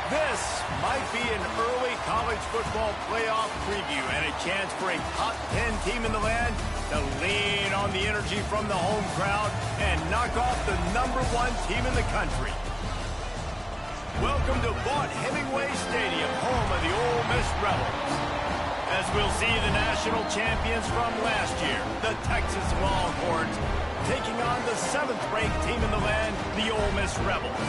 This might be an early college football playoff preview and a chance for a top 10 team in the land to lean on the energy from the home crowd and knock off the #1 team in the country. Welcome to Vaught-Hemingway Stadium, home of the Ole Miss Rebels. As we'll see the national champions from last year, the Texas Longhorns, taking on the 7th-ranked team in the land, the Ole Miss Rebels.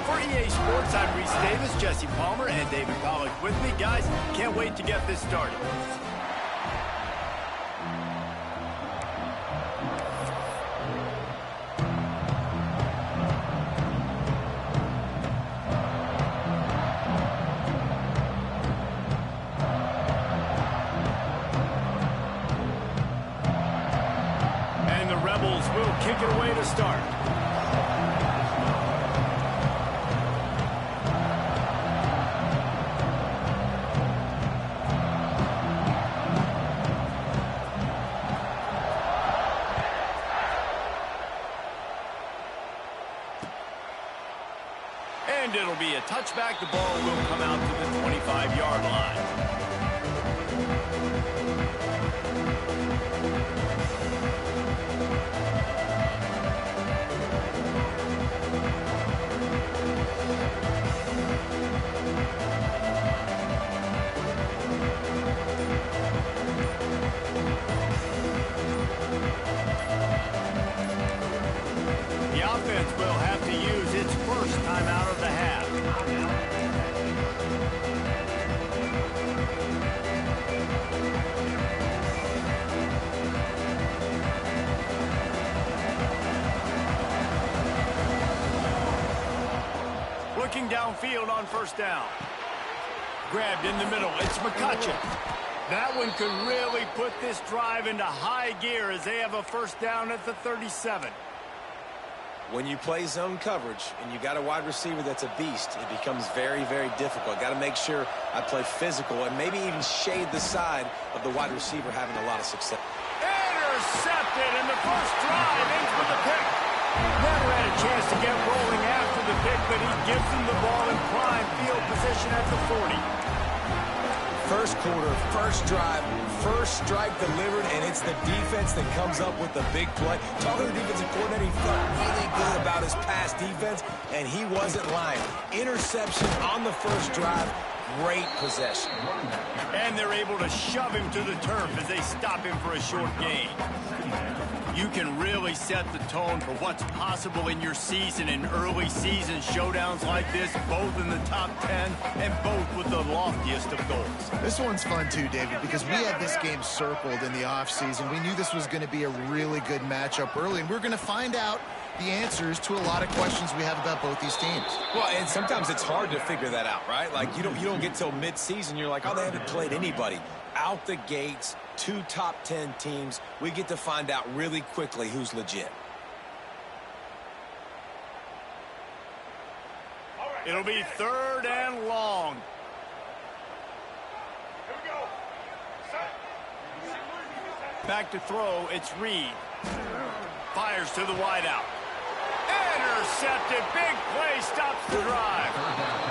For EA Sports, I'm Reese Davis, Jesse Palmer, and David Pollack with me. Guys, can't wait to get this started. And the Rebels will kick it away to start. And it'll be a touchback. The ball will come out to the 25-yard line. The offense will have to use its first time out of the half. Looking downfield on first down. Grabbed in the middle. It's McCutcheon. That one could really put this drive into high gear as they have a first down at the 37. When you play zone coverage and you got a wide receiver that's a beast, it becomes very, very difficult. Got to make sure I play physical and maybe even shade the side of the wide receiver having a lot of success. Intercepted in the first drive, ends with the pick. Never had a chance to get rolling after the pick, but he gives them the ball in prime field position at the 40. First quarter, first drive, first strike delivered, and it's the defense that comes up with the big play. Talking to the defensive coordinator, he felt really good about his pass defense, and he wasn't lying. Interception on the first drive, great possession. And they're able to shove him to the turf as they stop him for a short gain. You can really set the tone for what's possible in your season in early season showdowns like this, both in the top 10 and both with the loftiest of goals. This one's fun too, David, because we had this game circled in the offseason. We knew this was going to be a really good matchup early, and we're going to find out the answers to a lot of questions we have about both these teams. Well, and sometimes it's hard to figure that out, right? Like, you don't get till mid-season, you're like, oh, they haven't played anybody. Out the gates, 2 top 10 teams. We get to find out really quickly who's legit. It'll be 3rd and long. Here we go. Back to throw, it's Reed. Fires to the wideout. Intercepted. Big play, stops the drive.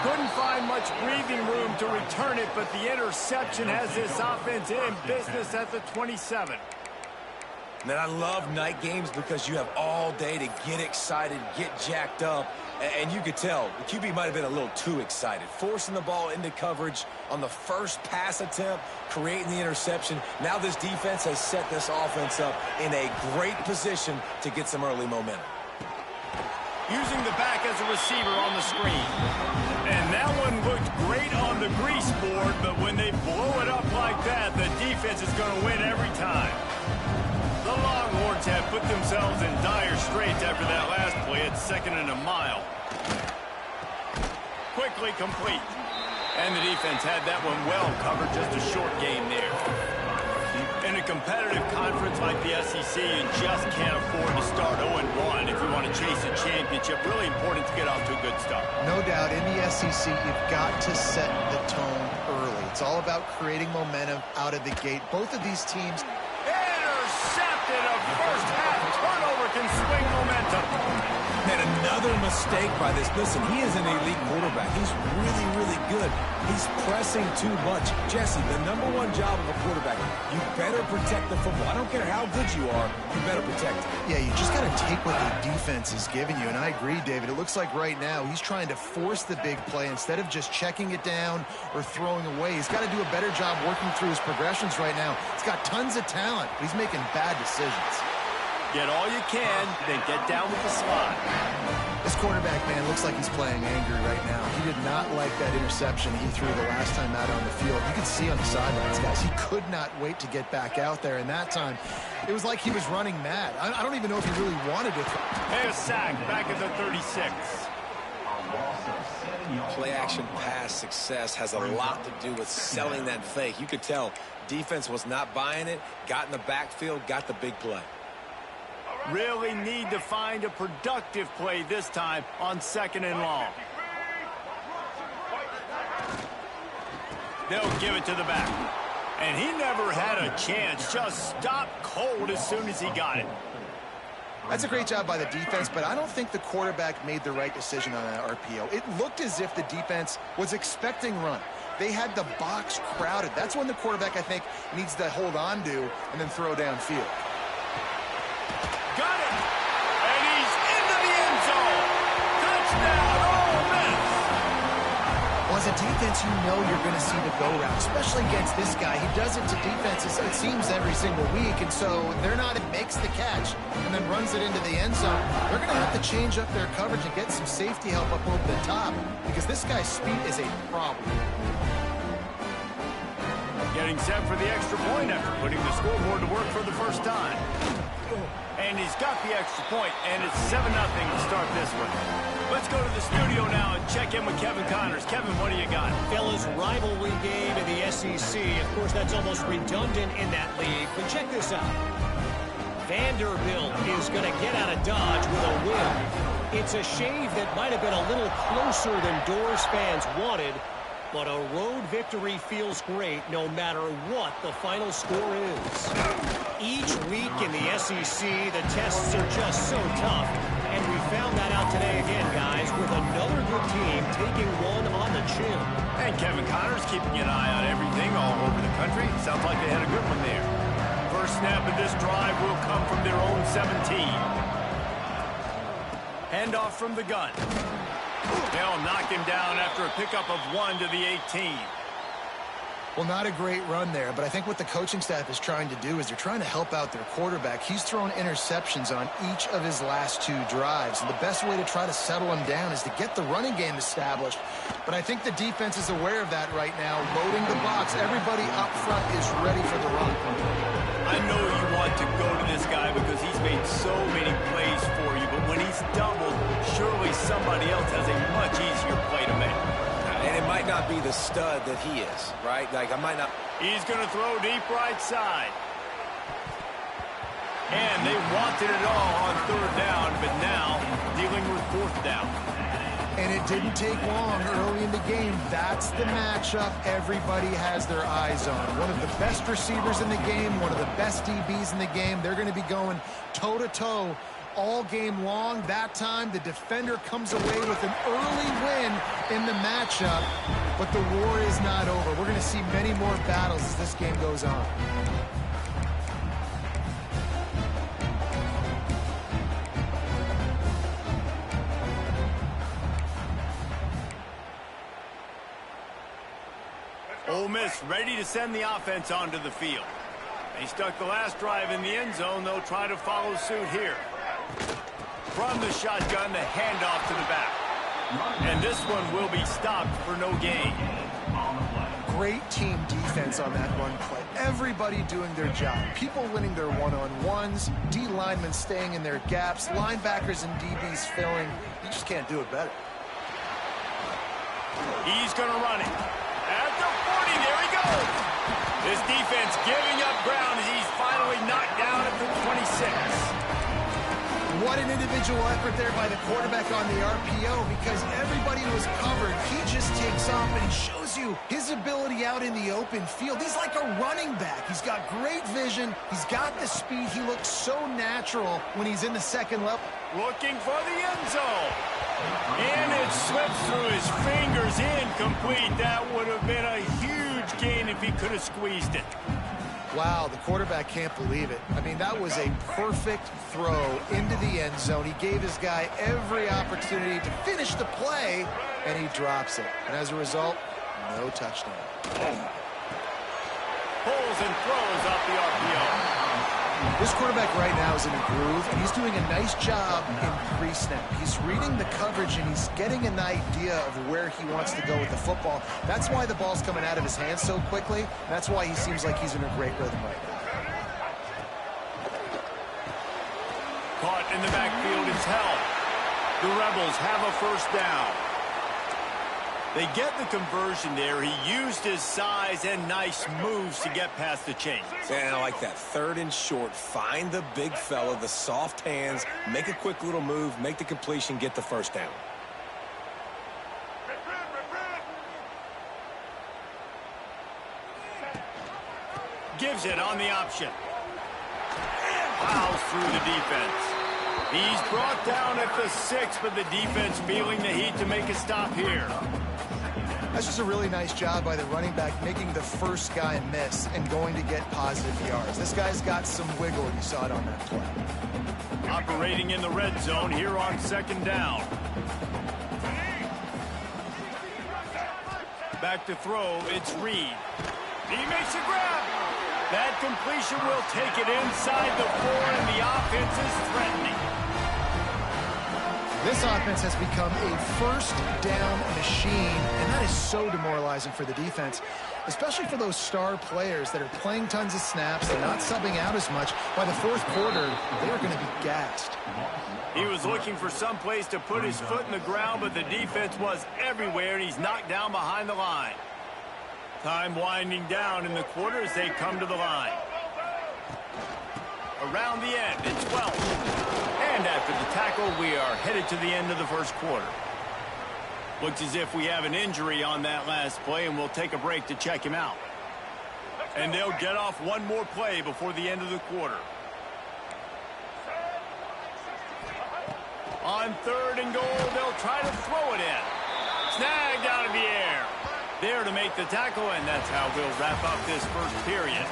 Couldn't find much breathing room to return it, but the interception has this offense in business at the 27. Man, I love night games because you have all day to get excited, get jacked up, and you could tell the QB might have been a little too excited. Forcing the ball into coverage on the first pass attempt, creating the interception. Now this defense has set this offense up in a great position to get some early momentum. Using the back as a receiver on the screen. And that one looked great on the grease board, but when they blow it up like that, the defense is going to win every time. The Longhorns have put themselves in dire straits after that last play at 2nd and a mile. Quickly complete. And the defense had that one well covered, just a short game there. In a competitive conference like the SEC, you just can't afford to start 0-1 if you want to chase a championship. Really important to get off to a good start. No doubt, in the SEC, you've got to set the tone early. It's all about creating momentum out of the gate. Both of these teams... Intercepted. A first half turnover can swing momentum. Man, Another mistake by this. Listen, he is an elite quarterback. He's really, really good. He's pressing too much. Jesse, the #1 job of a quarterback, you better protect the football. I don't care how good you are, you better protect it. Yeah, you just got to take what the defense is giving you, and I agree, David. It looks like right now he's trying to force the big play instead of just checking it down or throwing away. He's got to do a better job working through his progressions right now. He's got tons of talent, but he's making bad decisions. Get all you can, then get down with the slide. This quarterback, man, looks like he's playing angry right now. He did not like that interception he threw the last time out on the field. You could see on the sidelines, guys, he could not wait to get back out there. And that time, it was like he was running mad. I don't even know if he really wanted to. And a sack back at the 36. Play-action pass success has a lot to do with selling that fake. You could tell defense was not buying it, got in the backfield, got the big play. Really need to find a productive play this time on 2nd and long. They'll give it to the back. And he never had a chance. Just stopped cold as soon as he got it. That's a great job by the defense, but I don't think the quarterback made the right decision on that RPO. It looked as if the defense was expecting run. They had the box crowded. That's when the quarterback, I think, needs to hold on to and then throw downfield. Got it! And he's into the end zone! Touchdown, Ole Miss! Well, as a defense, you know you're going to see the go route, especially against this guy. He does it to defenses, it seems, every single week, and so they're not, it makes the catch and then runs it into the end zone. They're going to have to change up their coverage and get some safety help up over the top because this guy's speed is a problem. Getting set for the extra point after putting the scoreboard to work for the first time. And he's got the extra point, and it's 7-0 to start this one. Let's go to the studio now and check in with Kevin Connors. Kevin, what do you got? Fellas, rivalry game in the SEC. Of course, that's almost redundant in that league. But check this out. Vanderbilt is going to get out of Dodge with a win. It's a shave that might have been a little closer than Doors fans wanted. But a road victory feels great no matter what the final score is. Each week in the SEC, the tests are just so tough. And we found that out today again, guys, with another good team taking one on the chin. And Kevin Connors keeping an eye on everything all over the country. Sounds like they had a good one there. First snap of this drive will come from their own 17. Handoff from the gun. They'll knock him down after a pickup of 1 to the 18. Well, not a great run there, but I think what the coaching staff is trying to do is they're trying to help out their quarterback. He's thrown interceptions on each of his last 2 drives, and the best way to try to settle him down is to get the running game established. But I think the defense is aware of that right now, loading the box. Everybody up front is ready for the run. I know you want to go to this guy because he's made so many plays for you, but when he's doubled, surely somebody else has a much easier play to make. And it might not be the stud that he is, right? Like, I might not. He's going to throw deep right side. And they wanted it all on 3rd down, but now dealing with 4th down. And it didn't take long early in the game. That's the matchup everybody has their eyes on. One of the best receivers in the game, one of the best DBs in the game. They're going to be going toe-to-toe all game long. That time, the defender comes away with an early win in the matchup, but the war is not over. We're going to see many more battles as this game goes on. Ole Miss ready to send the offense onto the field. They stuck the last drive in the end zone. They'll try to follow suit here. From the shotgun, the handoff to the back. And this one will be stopped for no gain. Great team defense on that run play. Everybody doing their job. People winning their one-on-ones, D linemen staying in their gaps, linebackers and DBs filling. You just can't do it better. He's going to run it. At the 40, there he goes. This defense giving up ground as he's finally knocked down at the 26. What an individual effort there by the quarterback on the RPO, because everybody was covered. He just takes off and he shows you his ability out in the open field. He's like a running back. He's got great vision. He's got the speed. He looks so natural when he's in the second level. Looking for the end zone. And it slips through his fingers, incomplete. That would have been a huge gain if he could have squeezed it. Wow, the quarterback can't believe it. I mean, that was a perfect throw into the end zone. He gave his guy every opportunity to finish the play, and he drops it. And as a result, no touchdown. Pulls and throws off the RPO. This quarterback right now is in a groove, and he's doing a nice job in pre-snap. He's reading the coverage, and he's getting an idea of where he wants to go with the football. That's why the ball's coming out of his hands so quickly. That's why he seems like he's in a great rhythm right now. Caught in the backfield is held. The Rebels have a first down. They get the conversion there. He used his size and nice moves to get past the chains. And I like that. 3rd and short. Find the big fella, the soft hands, make a quick little move, make the completion, get the first down. Gives it on the option. Plows through the defense. He's brought down at the 6, but the defense feeling the heat to make a stop here. That's just a really nice job by the running back, making the first guy miss and going to get positive yards. This guy's got some wiggle. You saw it on that play. Operating in the red zone here on 2nd down. Back to throw, it's Reed. He makes a grab. That completion will take it inside the 4, and the offense is threatening. This offense has become a first down machine, and that is so demoralizing for the defense, especially for those star players that are playing tons of snaps. They're not subbing out as much. By the 4th quarter, they're going to be gassed. He was looking for some place to put his foot in the ground, but the defense was everywhere, and he's knocked down behind the line. Time winding down in the quarter as they come to the line. Around the end, it's 12. And after the tackle, we are headed to the end of the first quarter. Looks as if we have an injury on that last play, and we'll take a break to check him out. And they'll get off one more play before the end of the quarter. On 3rd and goal, they'll try to throw it in. Snagged out of the air. There to make the tackle, and that's how we'll wrap up this first period.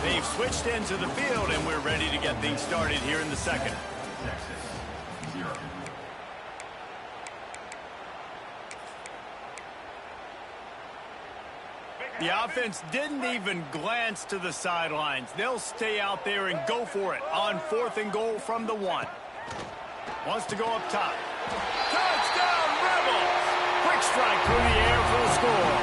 They've switched into the field, and we're ready to get things started here in the second. The offense didn't even glance to the sidelines. They'll stay out there and go for it on 4th and goal from the 1. Wants to go up top. Touchdown, Rebels! Quick strike through the air for the score.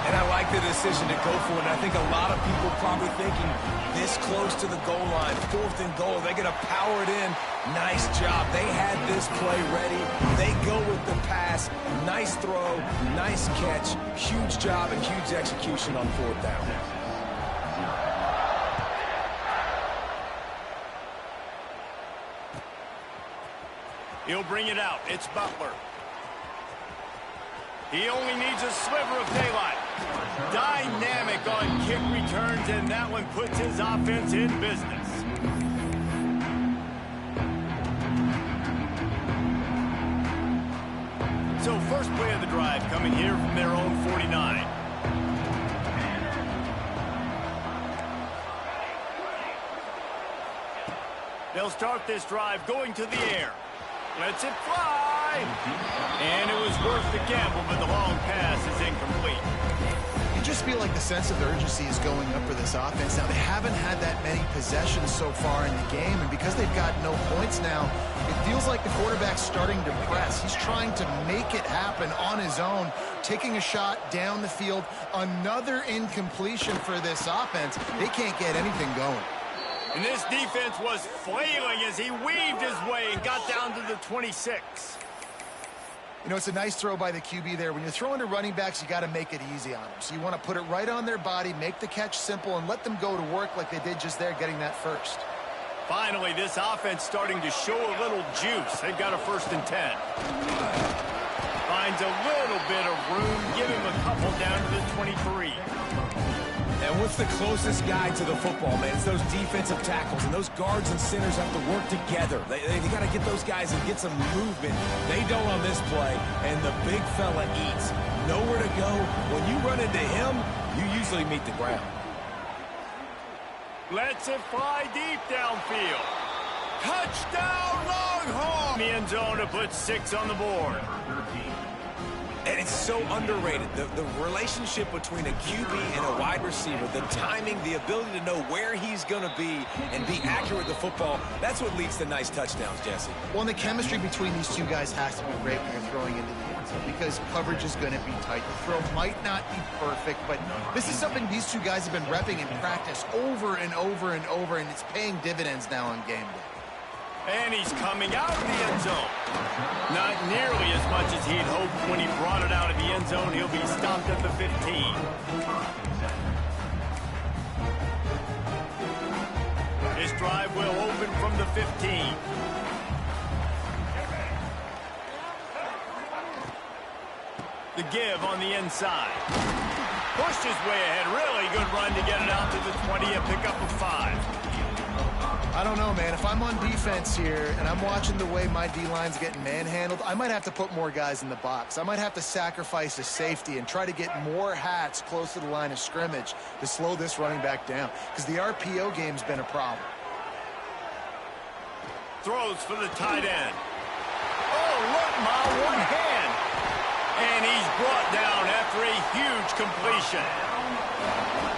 And I like the decision to go for it. And I think a lot of people probably thinking this close to the goal line, 4th and goal, they're going to power it in. Nice job. They had this play ready. They go with the pass. Nice throw, nice catch. Huge job and huge execution on 4th down. He'll bring it out. It's Butler. He only needs a sliver of daylight. Dynamic on kick returns, and that one puts his offense in business. So first play of the drive coming here from their own 49. They'll start this drive going to the air. Lets it fly. And it was worth the gamble, but the long pass is incomplete. You just feel like the sense of urgency is going up for this offense. Now, they haven't had that many possessions so far in the game, and because they've got no points now, it feels like the quarterback's starting to press. He's trying to make it happen on his own, taking a shot down the field. Another incompletion for this offense. They can't get anything going. And this defense was flailing as he weaved his way and got down to the 26. You know, it's a nice throw by the QB there. When you're throwing to running backs, you got to make it easy on them. So you want to put it right on their body, make the catch simple, and let them go to work like they did just there, getting that first. Finally, this offense starting to show a little juice. They've got a 1st and 10. Finds a little bit of room. Give him a couple down to the 23. And what's the closest guy to the football, man? It's those defensive tackles, and those guards and centers have to work together. They got to get those guys and get some movement. They don't on this play, and the big fella eats. Nowhere to go. When you run into him, you usually meet the ground. Lets it fly deep downfield. Touchdown, Longhorn! The end zone to put 6 on the board. And it's so underrated. The relationship between a QB and a wide receiver, the timing, the ability to know where he's going to be and be accurate with the football, that's what leads to nice touchdowns, Jesse. Well, and the chemistry between these two guys has to be great when you're throwing into the end zone because coverage is going to be tight. The throw might not be perfect, but this is something these two guys have been repping in practice over and over and over, and it's paying dividends now on game day. And he's coming out of the end zone. Not nearly as much as he'd hoped when he brought it out of the end zone. He'll be stopped at the 15. This drive will open from the 15. The give on the inside. Pushed his way ahead. Really good run to get it out to the 20. A pickup of 5. I don't know, man. If I'm on defense here and I'm watching the way my D-line's getting manhandled, I might have to put more guys in the box. I might have to sacrifice a safety and try to get more hats close to the line of scrimmage to slow this running back down because the RPO game's been a problem. Throws for the tight end. Oh, look, Ma, one hand. And he's brought down after a huge completion.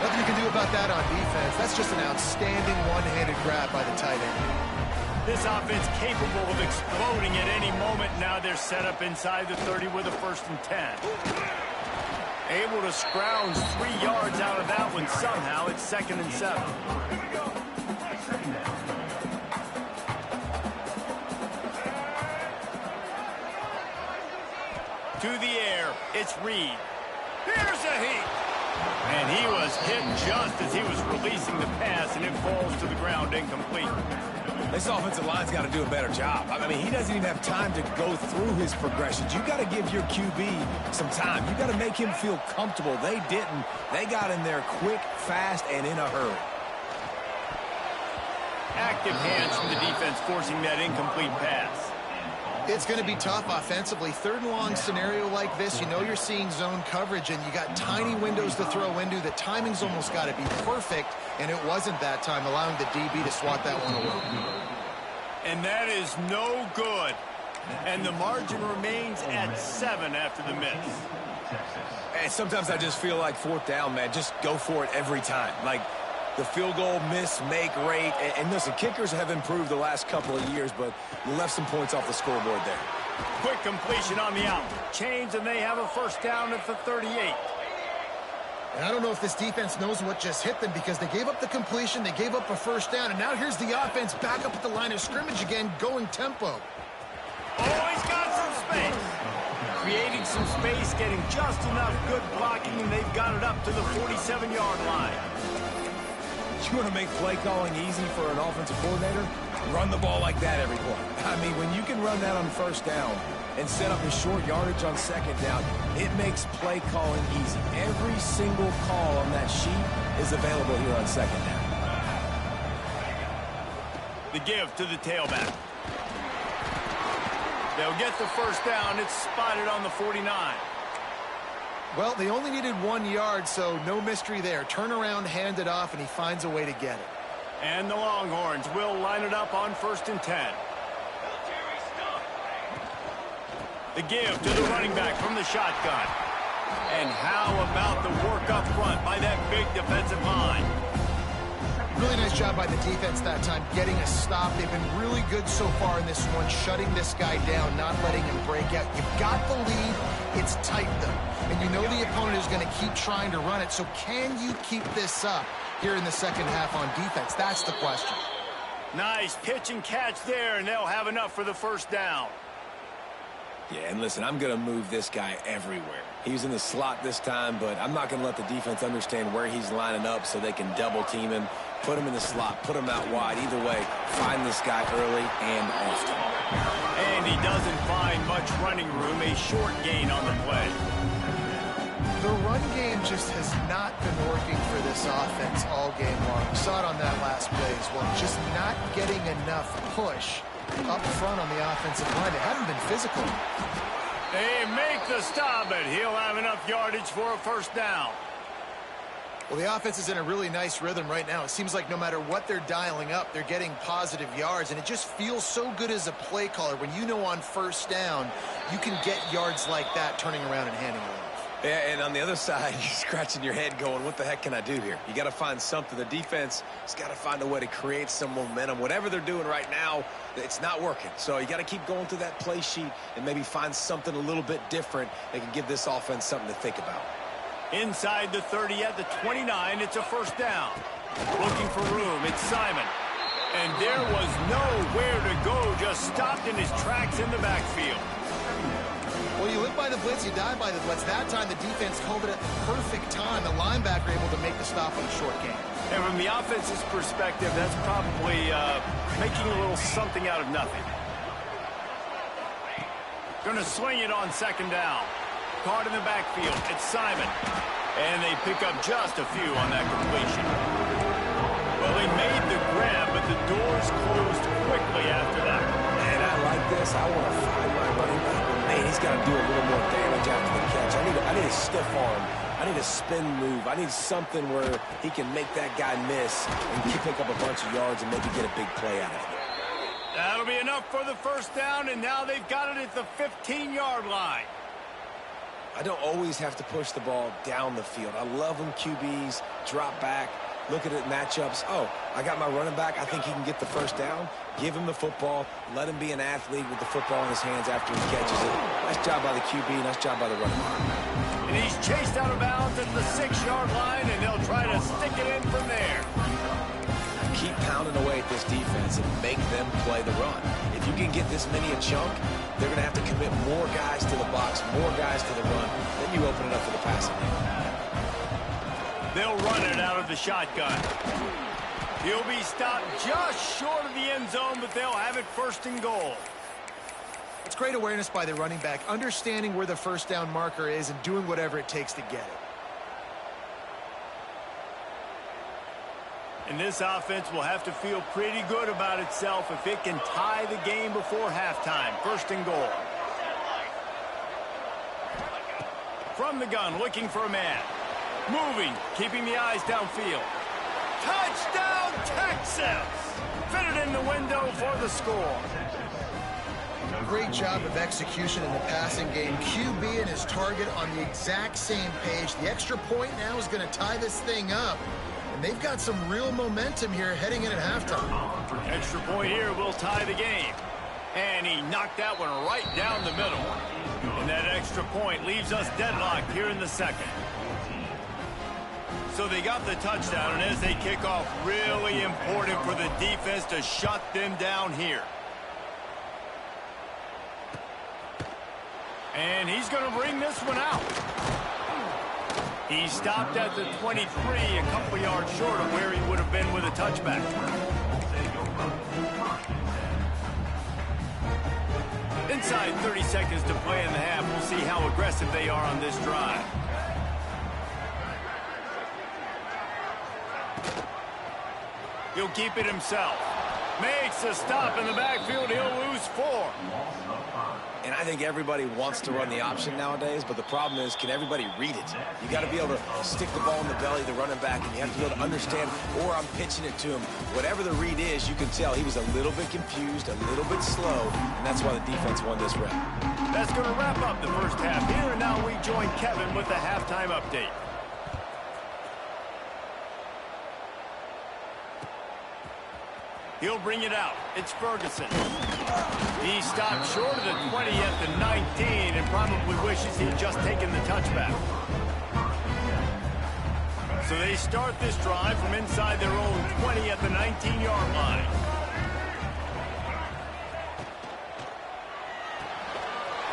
Nothing you can do about that on defense. That's just an outstanding one-handed grab by the tight end. This offense capable of exploding at any moment. Now they're set up inside the 30 with a 1st and 10. Able to scrounge 3 yards out of that one somehow. It's 2nd and 7. To the air, it's Reed. Here's a heat. And he was hit just as he was releasing the pass, and it falls to the ground incomplete. This offensive line's got to do a better job. I mean, he doesn't even have time to go through his progressions. You got to give your QB some time. You got to make him feel comfortable. They didn't. They got in there quick, fast, and in a hurry. Active hands from the defense forcing that incomplete pass. It's going to be tough offensively. 3rd and long scenario like this, you know you're seeing zone coverage, and you got tiny windows to throw into. The timing's almost got to be perfect, and it wasn't that time, allowing the DB to swat that one away. And that is no good. And the margin remains at 7 after the miss. And sometimes I just feel like 4th down, man. Just go for it every time. Like, the field goal miss-make rate. And listen, kickers have improved the last couple of years, but you left some points off the scoreboard there. Quick completion on the out. Change, and they have a 1st down at the 38. And I don't know if this defense knows what just hit them because they gave up the completion, they gave up a 1st down, and now here's the offense back up at the line of scrimmage again, going tempo. Oh, he's got some space. Creating some space, getting just enough good blocking, and they've got it up to the 47-yard line. You want to make play calling easy for an offensive coordinator? Run the ball like that every play. I mean, when you can run that on 1st down and set up a short yardage on 2nd down, it makes play calling easy. Every single call on that sheet is available here on 2nd down. The give to the tailback. They'll get the 1st down. It's spotted on the 49. Well, they only needed 1 yard, so no mystery there. Turn around, hand it off, and he finds a way to get it. And the Longhorns will line it up on 1st and 10. The give to the running back from the shotgun. And how about the work up front by that big defensive line? Really nice job by the defense that time, getting a stop. They've been really good so far in this one, shutting this guy down, not letting him break out. You've got the lead. It's tight, though. And you know the opponent is going to keep trying to run it. So can you keep this up here in the 2nd half on defense? That's the question. Nice pitch and catch there, and they'll have enough for the 1st down. Yeah, and listen, I'm going to move this guy everywhere. He's in the slot this time, but I'm not going to let the defense understand where he's lining up so they can double team him, put him in the slot, put him out wide. Either way, find this guy early and often. And he doesn't find much running room, a short gain on the play. The run game just has not been working for this offense all game long. We saw it on that last play as well. Just not getting enough push up front on the offensive line. They haven't been physical. They make the stop, but he'll have enough yardage for a first down. Well, the offense is in a really nice rhythm right now. It seems like no matter what they're dialing up, they're getting positive yards, and it just feels so good as a play caller when you know on first down you can get yards like that turning around and handing it off. Yeah, and on the other side, you're scratching your head going, what the heck can I do here? You got to find something. The defense has got to find a way to create some momentum. Whatever they're doing right now, it's not working. So you got to keep going through that play sheet and maybe find something a little bit different that can give this offense something to think about. Inside the 30 at the 29, it's a first down. Looking for room, it's Simon. And there was nowhere to go, just stopped in his tracks in the backfield. Well, you live by the blitz, you die by the blitz. That time the defense called it at the perfect time. The linebacker able to make the stop on a short gain. And from the offense's perspective, that's probably making a little something out of nothing. Going to swing it on second down. Caught in the backfield, it's Simon. And they pick up just a few on that completion. Well, they made the grab, but the doors closed quickly after that. Man, I like this. I want to find my running back. Man, he's got to do a little more damage after the catch. I need a stiff arm. I need a spin move. I need something where he can make that guy miss and pick up a bunch of yards and maybe get a big play out of it. That'll be enough for the first down, and now they've got it at the 15-yard line. I don't always have to push the ball down the field. I love when QBs drop back, look at it matchups. Oh, I got my running back. I think he can get the first down. Give him the football. Let him be an athlete with the football in his hands after he catches it. Nice job by the QB. Nice job by the running back. And he's chased out of bounds at the 6-yard line, and they'll try to stick it in from there. Keep pounding away at this defense and make them play the run. If you can get this many a chunk, they're going to have to commit more guys to the box, more guys to the run. Then you open it up for the passing game. They'll run it out of the shotgun. He'll be stopped just short of the end zone, but they'll have it first and goal. It's great awareness by the running back, understanding where the first down marker is and doing whatever it takes to get it. And this offense will have to feel pretty good about itself if it can tie the game before halftime. First and goal. From the gun, looking for a man. Moving, keeping the eyes downfield. Touchdown, Texas! Fitted in the window for the score. Great job of execution in the passing game. QB and his target on the exact same page. The extra point now is going to tie this thing up. And they've got some real momentum here heading in at halftime. Extra point here will tie the game. And he knocked that one right down the middle. And that extra point leaves us deadlocked here in the second. So they got the touchdown, and as they kick off, really important for the defense to shut them down here. And he's going to bring this one out. He stopped at the 23, a couple yards short of where he would have been with a touchback. Inside 30 seconds to play in the half. We'll see how aggressive they are on this drive. He'll keep it himself. Makes a stop in the backfield. He'll lose 4. And I think everybody wants to run the option nowadays, but the problem is, can everybody read it? You got to be able to stick the ball in the belly of the running back, and you have to be able to understand, or I'm pitching it to him. Whatever the read is, you can tell he was a little bit confused, a little bit slow, and that's why the defense won this rep. That's going to wrap up the first half here, and now we join Kevin with the halftime update. He'll bring it out. It's Ferguson. He stopped short of the 20 at the 19 and probably wishes he'd just taken the touchback. So they start this drive from inside their own 20 at the 19-yard line.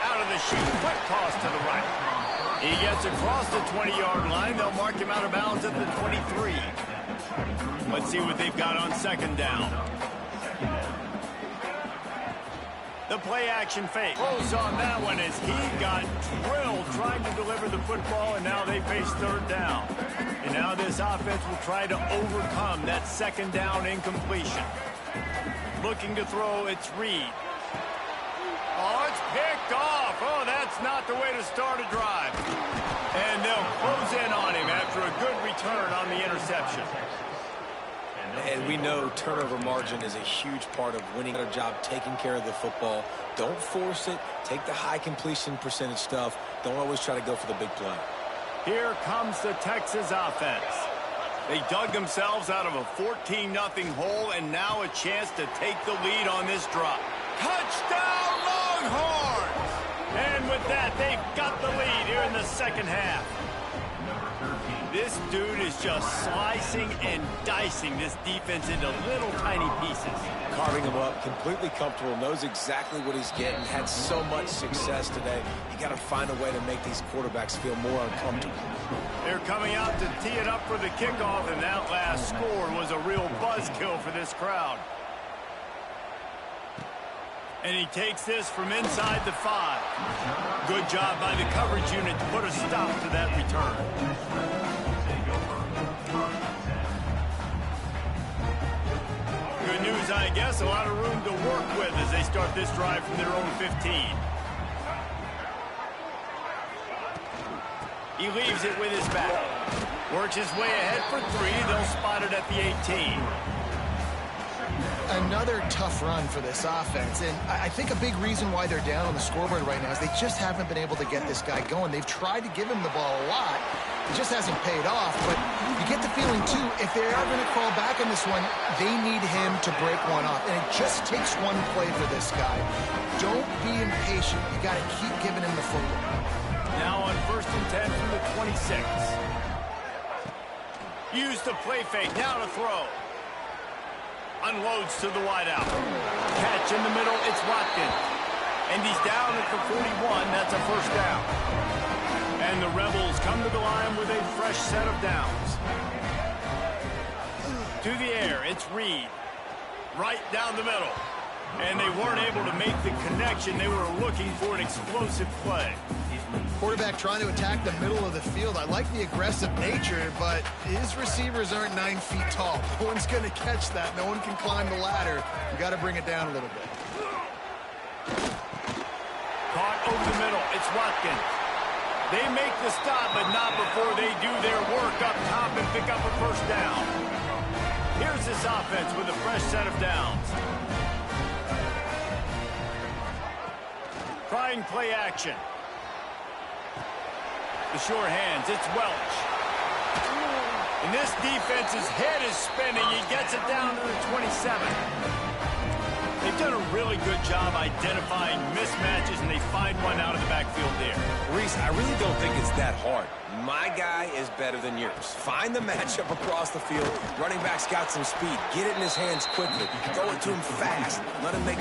Out of the shoot. Quick toss to the right. He gets across the 20-yard line. They'll mark him out of bounds at the 23. Let's see what they've got on second down. The play-action fake. Close on that one as he got drilled trying to deliver the football, and now they face third down. And now this offense will try to overcome that second down incompletion. Looking to throw, it's Reed. Oh, it's picked off. Oh, that's not the way to start a drive. And they'll close in on him after a good return on the interception. And we know turnover margin is a huge part of winning a job, taking care of the football. Don't force it. Take the high completion percentage stuff. Don't always try to go for the big play. Here comes the Texas offense. They dug themselves out of a 14-0 hole, and now a chance to take the lead on this drop. Touchdown, Longhorns! And with that, they've got the lead here in the second half. This dude is just slicing and dicing this defense into little tiny pieces. Carving him up, completely comfortable, knows exactly what he's getting, had so much success today. You got to find a way to make these quarterbacks feel more uncomfortable. They're coming out to tee it up for the kickoff, and that last score was a real buzzkill for this crowd. And he takes this from inside the 5. Good job by the coverage unit to put a stop to that return. Good news, I guess, a lot of room to work with as they start this drive from their own 15. He leaves it with his back. Works his way ahead for 3. They'll spot it at the 18. Another tough run for this offense, and I think a big reason why they're down on the scoreboard right now is they just haven't been able to get this guy going. They've tried to give him the ball a lot. It just hasn't paid off, but you get the feeling, too, if they are going to crawl back on this one, they need him to break one off, and it just takes one play for this guy. Don't be impatient. You got to keep giving him the football. Now on 1st and 10 from the 26. Use the play fake. Now to throw. Unloads to the wideout. Catch in the middle. It's Watkins. And he's down at the 41. That's a first down. And the Rebels come to the line with a fresh set of downs. To the air. It's Reed. Right down the middle. And they weren't able to make the connection. They were looking for an explosive play. Quarterback trying to attack the middle of the field. I like the aggressive nature, but his receivers aren't 9 feet tall. No one's going to catch that. No one can climb the ladder. You got to bring it down a little bit. Caught over the middle. It's Watkins. They make the stop, but not before they do their work up top and pick up a first down. Here's this offense with a fresh set of downs. Trying play action. The short hands, it's Welch. And this defense's head is spinning. He gets it down to the 27. They've done a really good job identifying mismatches, and they find one out of the backfield there. Reese, I really don't think it's that hard. My guy is better than yours. Find the matchup across the field. Running back's got some speed. Get it in his hands quickly. Throw it to him fast. Let him make